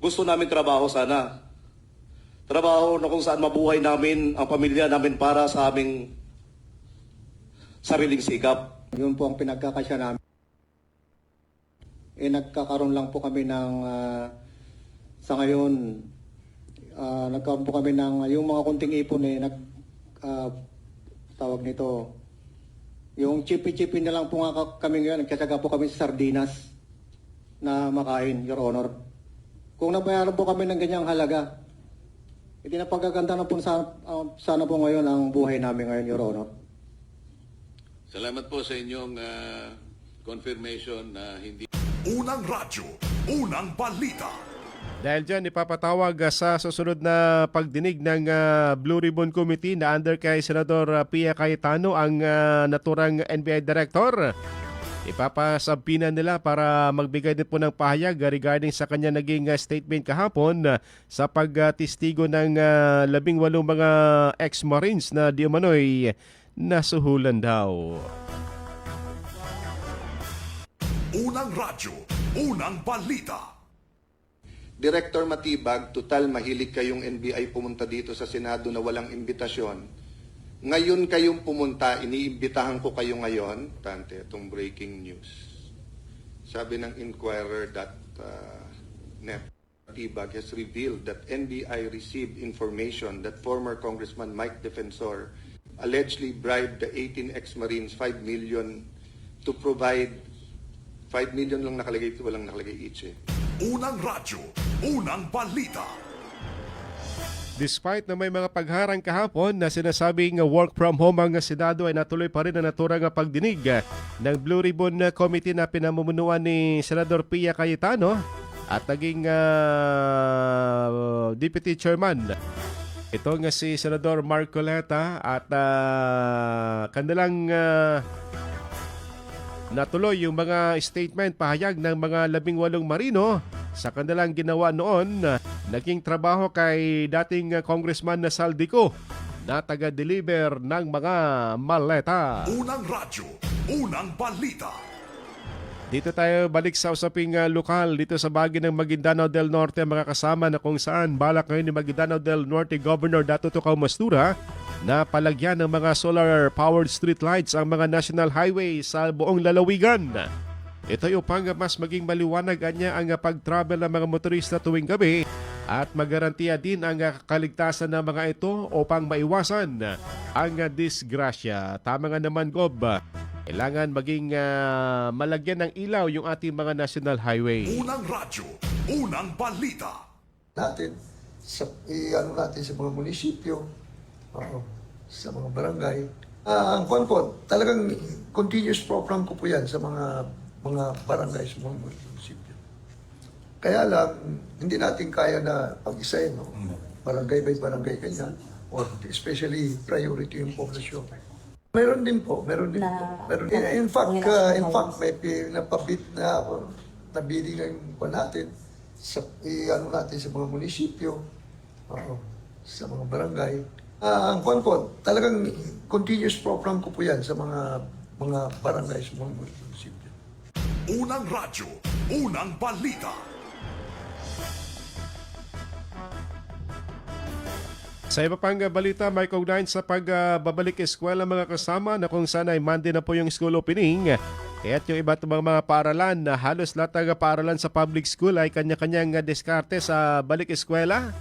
Gusto namin trabaho sana. Trabaho na kung saan mabuhay namin ang pamilya namin para sa aming sariling sikap. Yun po ang pinagkakasya namin. Nagkakaroon lang po kami ng sa ngayon nagkaroon po kami ng yung mga kunting ipon tawag nito. Yung chipi-chipi na lang po nga kami ngayon, nagkatsaga po kami sa sardinas na makain, Your Honor. Kung nabayaran po kami ng ganyang halaga, hindi na pagkaganda na po sana po ngayon ang buhay namin ngayon, Your Honor. Salamat po sa inyong confirmation na hindi... Unang radyo, unang balita. Dahil dyan, ipapatawag sa susunod na pagdinig ng Blue Ribbon Committee na under kay Senador Pia Cayetano ang naturang NBI Director. Ipapasabpinan nila para magbigay din po ng pahayag regarding sa kanya naging statement kahapon sa pagtistigo ng 18 mga ex-Marines na di umano'y nasuhulan daw. Unang radyo, unang balita. Director Matibag, total mahilig kayong NBI pumunta dito sa Senado na walang imbitasyon. Ngayon kayong pumunta, iniimbitahan ko kayo ngayon. Tante, itong breaking news. Sabi ng Inquirer.net, Matibag has revealed that NBI received information that former Congressman Mike Defensor allegedly bribed the 18 ex-Marines 5 million to provide 5 million lang nakalagay, walang nakalagay each eh. Unang radyo, unang balita. Despite na may mga pagharang kahapon na sinasabing work from home ang Senado, ay natuloy pa rin ang naturang pagdinig ng Blue Ribbon Committee na pinamumunuan ni Senador Pia Cayetano at naging Deputy Chairman. Ito nga si Senador Marcoleta at kanilang natuloy yung mga statement pahayag ng mga 18 marino sa kanilang ginawa noon. Naging trabaho kay dating Congressman na Saldico na taga-deliver ng mga maleta. Unang radyo, unang balita. Dito tayo balik sa usaping lokal dito sa bahagi ng Maguindanao del Norte, mga kasama, na kung saan balak ngayon ni Maguindanao del Norte Governor Dato Tucaw Mastura na palagyan ng mga solar-powered street lights ang mga national highway sa buong lalawigan. Ito ay upang mas maging maliwanag niya ang pag-travel ng mga motorista tuwing gabi at magarantiya din ang kaligtasan ng mga ito upang maiwasan ang disgrasya. Tama nga naman, Gob. Kailangan maging malagyan ng ilaw yung ating mga national highway. Unang radyo, unang balita. Natin, ano natin sa mga munisipyo, sa mga barangay. Ang po, talagang continuous program ko po yan sa mga barangay, sa mga munisipyo. Kaya lang, hindi natin kaya na pag-isahin, no? Barangay by barangay ganyan, or especially priority yung populasyon. Meron din po. Meron. In fact, may pinapabit na nabili na yung pa natin sa natin sa mga munisipyo, sa mga barangay. Ang talagang continuous program ko po yan sa mga barangay, sa mga munisipyo. Unang radyo, unang balita. Sa iba pang balita, may kaugnay sa pagbabalik eskwela mga kasama na kung saan ay Monday na po yung school opening. Kaya't yung iba't ibang mga paaralan na halos lahat ng paaralan sa public school ay kanya-kanyang diskarte sa balik eskwela.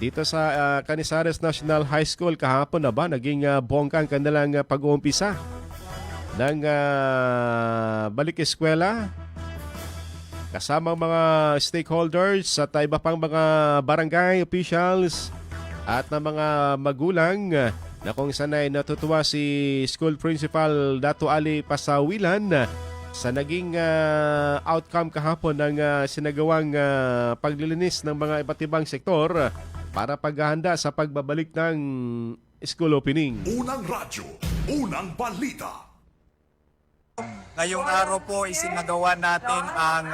Dito sa Canizares National High School kahapon na ba naging bongga ang kanilang pag-uumpisa ng balik eskwela. Kasama mga stakeholders at iba pang mga barangay officials at ng mga magulang na kung saan ay natutuwa si School Principal Dato Ali Pasawilan sa naging outcome kahapon ng sinagawang paglilinis ng mga iba't ibang sektor para paghahanda sa pagbabalik ng school opening. Unang radyo, unang balita. Ngayong araw po isinagawa natin ang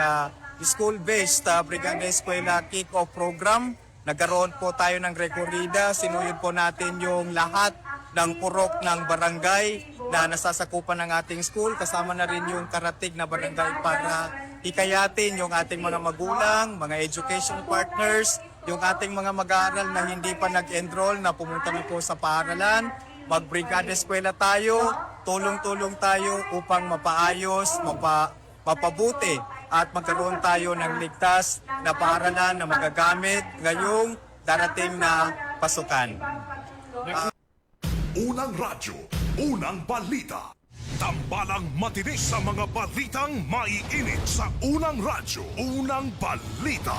school-based Brigada Eskwela Kick-Off Program. Nagkaroon po tayo ng rekorida, sinuyod po natin yung lahat ng purok ng barangay na nasasakupan ng ating school. Kasama na rin yung karatig na barangay para hikayatin yung ating mga magulang, mga education partners, yung ating mga mag-aaral na hindi pa nag-enroll na pumunta na po sa paaralan. Mag-brigada eskwela tayo, tulong-tulong tayo upang mapaayos, mapabuti at magkaroon tayo ng ligtas na paaralan na magagamit ngayong darating na pasukan. Unang radyo, unang balita. Tambalang matinis sa mga balitang maiinit sa unang radyo, unang balita.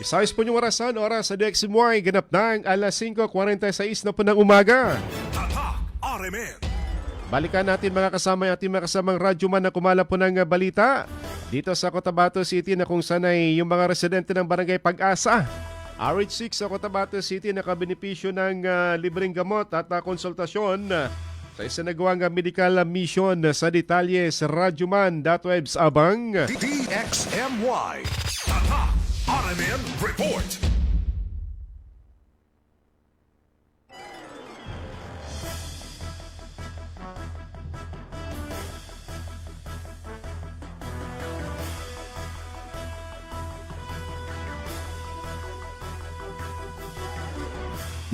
Isayos po yung oras sa DXMY, ganap ng alas 5:46 na po ng umaga. Tatak RMN. Balikan natin mga kasama yung ating mga kasamang radyoman na kumala po ng balita dito sa Cotabato City na kung saan ay yung mga residente ng Barangay Pag-asa. RH6 sa Cotabato City nakabenepisyo ng libreng gamot at konsultasyon sa isinagawang medical mission sa detalye sa radyoman Datwebs Abang. DXMY. Tatak RMN Report.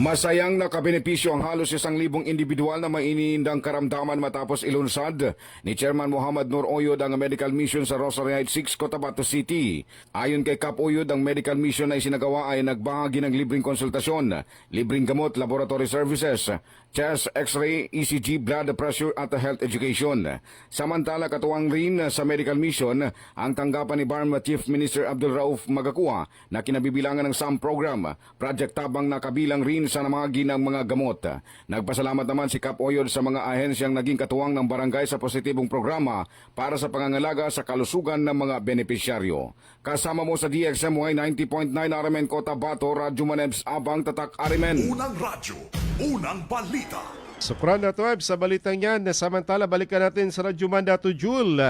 Masayang nakabenepisyo ang halos 1,000 individual na may iniindang karamdaman matapos ilunsad ni Chairman Muhammad Nur Oyod ang medical mission sa Rosary Heights 6, Cotabato City. Ayon kay Cap Oyod, ang medical mission na isinagawa ay nagbahagi ng libreng konsultasyon, libreng gamot, laboratory services, chest, x-ray, ECG, blood pressure at health education. Samantala, katuwang rin sa medical mission ang tanggapan ni BARM Chief Minister Abdul Rauf Magakua na kinabibilangan ng SAM program, Project Tabang na kabilang rin sa namahagi ng mga gamot. Nagpasalamat naman si Cap Oyod sa mga ahensyang naging katuwang ng barangay sa positibong programa para sa pangangalaga sa kalusugan ng mga benepisyaryo. Kasama mo sa DXMY 90.9 RMN Cotabato, Radyo Manebs Abang, Tatak RMN. Unang radyo, unang balita. Sukran na Tweb sa balitang yan. Samantala, balikan natin sa Radyo Mandato Jul.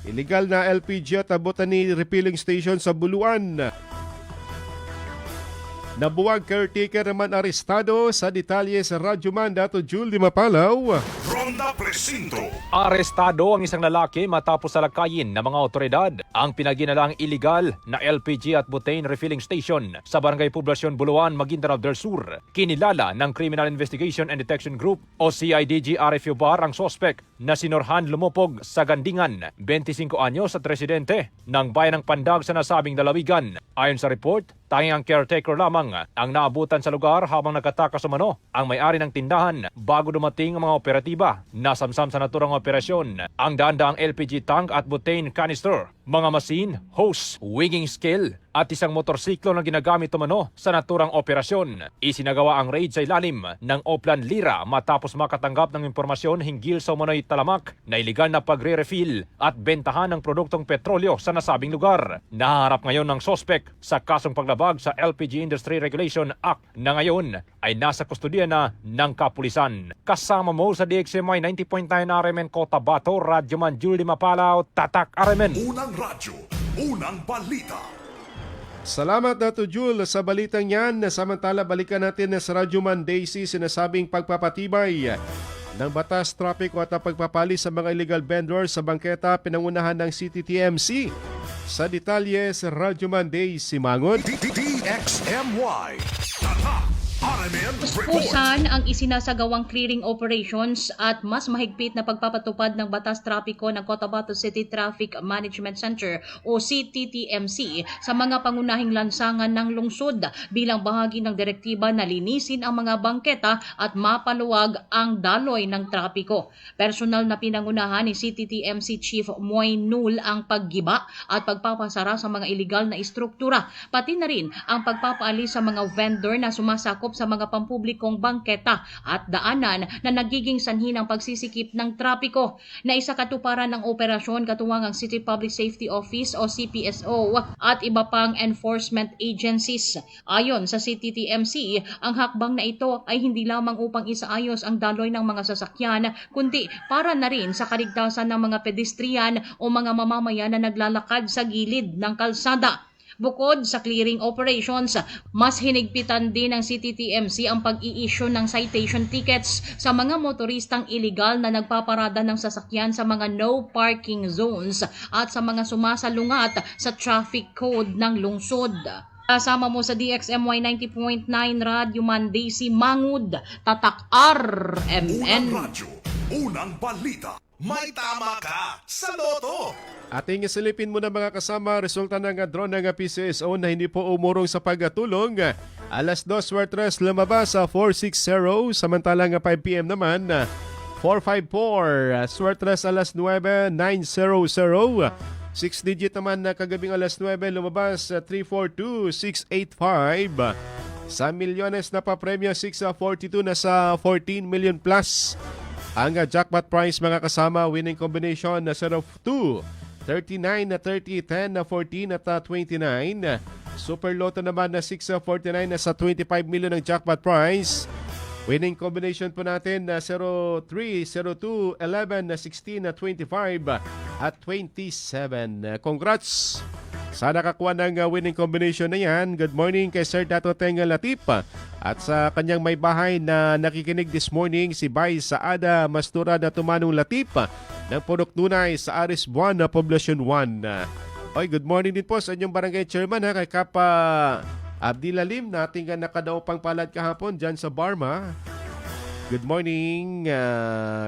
Illegal na LPG at botany refilling station sa Buluan. Nabuwag caretaker naman arestado sa detalye sa Radyo Mandato Jul di Mapalaw. Ronda Presinto. Arestado ang isang lalaki matapos salakayin ng mga otoridad ang pinaginalang illegal na LPG at butane refilling station sa Barangay Poblacion, Buluan, Maguindanao del Sur. Kinilala ng Criminal Investigation and Detection Group o CIDG RFU Bar ang sospek na si Norhan Lumupog sa Gandingan, 25 anyos at residente ng bayan ng Pandag sa nasabing lalawigan. Ayon sa report, tanging ang caretaker lamang ang naabutan sa lugar habang nagkatakas umano ang may-ari ng tindahan bago dumating ang mga operatiba. Nasamsam sa naturang operasyon ang daang LPG tank at butane canister mga machine, hose, winging scale at isang motorsiklo na ginagamit umano sa naturang operasyon. Isinagawa ang raid sa ilalim ng Oplan Lira matapos makatanggap ng impormasyon hinggil sa umano'y talamak na iligal na pagre-refill at bentahan ng produktong petrolyo sa nasabing lugar. Nahaharap ngayon ng sospek sa kasong paglabag sa LPG Industry Regulation Act na ngayon ay nasa kustodiya na ng kapulisan. Kasama mo sa DXMY 90.9 RMN Cotabato, Radyoman Julie Mapalaw, Tatak RMN. Unang radyo, unang balita. Salamat na to Jul sa balitang yan. Samantala balikan natin sa Radyo Man Daisy sinasabing pagpapatibay ng batas trapiko at pagpapali sa mga illegal vendors sa bangketa pinangunahan ng CTTMC. Sa detalye sa Radyo Man Daisy Mangod. DXMY. Tatak RMN Report. Puspusan ang isinasagawang clearing operations at mas mahigpit na pagpapatupad ng batas trapiko ng Cotabato City Traffic Management Center o CTTMC sa mga pangunahing lansangan ng lungsod bilang bahagi ng direktiba na linisin ang mga bangketa at mapaluwag ang daloy ng trapiko. Personal na pinangunahan ni CTTMC Chief Moy Nul ang paggiba at pagpapasara sa mga iligal na istruktura, pati na rin ang pagpapaalis sa mga vendor na sumasakop sa mga pampublikong bangketa at daanan na nagiging sanhi ng pagsisikip ng trapiko. Na isa katuparan ng operasyon katuwang ang City Public Safety Office o CPSO at iba pang enforcement agencies. Ayon sa CTTMC, ang hakbang na ito ay hindi lamang upang isaayos ang daloy ng mga sasakyan, kundi para na rin sa kaligtasan ng mga pedestrian o mga mamamayan na naglalakad sa gilid ng kalsada. Bukod sa clearing operations, mas hinigpitan din ng CTTMC ang pag-i-issue ng citation tickets sa mga motoristang iligal na nagpaparada ng sasakyan sa mga no parking zones at sa mga sumasalungat sa traffic code ng lungsod. Kasama mo sa DXMY 90.9 Radyo Man Daisy Mangud, Tatak RMN. Unang radyo, unang balita. May tama ka sa loto. Ating isilipin muna mga kasama resulta ng drone ng PCSO na hindi po umurong sa pagtulong. Alas 2:03 lumabas sa 460, samantalang 5 PM naman 454. Suertres alas 9, 900. 6 digit naman na kagabing alas 9 lumabas 342, 685. Sa milyones na papremyo 642 na sa 14 million plus. Ang jackpot prize mga kasama, winning combination na set of 2, 39 na 30, 10 na 14 at 29. Super Lotto naman na 649 na sa 25 million ang jackpot prize. Winning combination po natin na 03, 02, 11 na 16 na 25 at 27. Congrats sa nakakuha ng winning combination na yan. Good morning kay Sir Dato Tenga Latip at sa kanyang may bahay na nakikinig this morning si Bay Saada Mastura na Tumanong Latip ng Purok Nunay sa Aris Buana, Poblacion 1. Oy, good morning din po sa inyong barangay chairman kay Kapa Abdi Lalim na ating nakadaupang palad kahapon dyan sa Barma. Good morning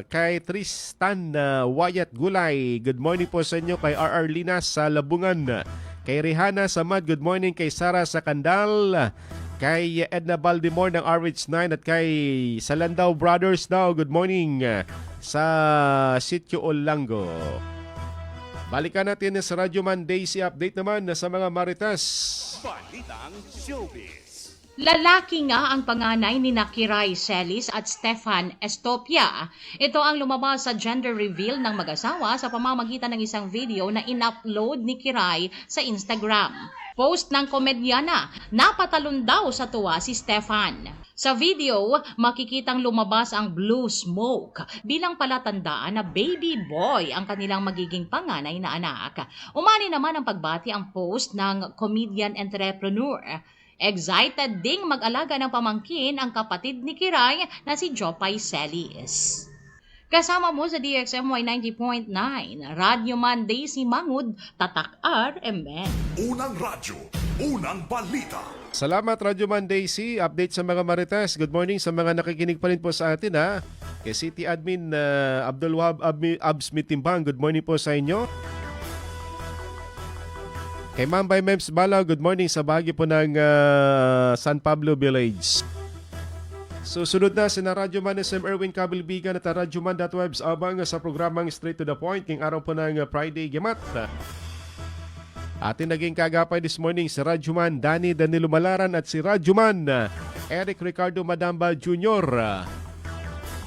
kay Tristan Wayat Gulay. Good morning po sa inyo kay RR Linas sa Labungan. Kay Rihanna Samad, good morning. Kay Sara sa Kandal. Kay Edna Baldimore ng RH9 at kay Salandaw Brothers daw, good morning sa Sitio Olango. Balikan natin sa Radyo Man Daisy update naman sa mga maritas. Balitang Showbiz. Lalaki nga ang panganay ni Kiray Celis at Stefan Estopia. Ito ang lumabas sa gender reveal ng mag-asawa sa pamamagitan ng isang video na in-upload ni Kiray sa Instagram. Post ng komedyana, napatalon daw sa tuwa si Stefan. Sa video, makikitang lumabas ang blue smoke bilang palatandaan na baby boy ang kanilang magiging panganay na anak. Umani naman ang pagbati ang post ng comedian entrepreneur. Excited ding mag-alaga ng pamangkin ang kapatid ni Kiray na si Jopay Celis. Kasama mo sa DXMY 90.9, Radyo Man Daisy Mangud, Tatak RMN. Unang radyo, unang balita. Salamat Radyo Man Daisy. Update sa mga marites. Good morning sa mga nakikinig pa rin po sa atin ha. Kay City Admin Abdul Wahab Abs Mitimbang, good morning po sa inyo. Kay Mambay Mems Balaw, good morning sa bahagi po ng San Pablo Village. Susunod na sina Radyo Man SM Erwin Kabilbigan at Radyo Man.webs abang sa programang Straight to the Point king araw po ng Friday Gamat. Ating naging kagapay this morning si Radyoman Danny Danilo Malaran at si Radyoman Eric Ricardo Madamba Jr.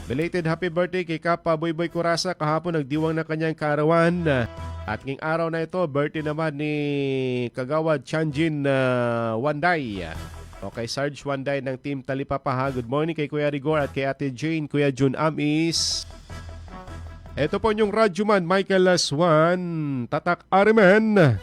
Belated happy birthday kay Kapa Boyboy Curasa. Kahapon nagdiwang na kanyang kaarawan. At ngayong araw na ito, birthday naman ni Kagawad Chanjin Wanday. Okay, Sarge Wanday ng Team Talipapaha. Good morning kay Kuya Rigor at kay Ate Jane, Kuya Jun Amis. Ito po yung Radyoman Michael Swan, Tatak Ariman.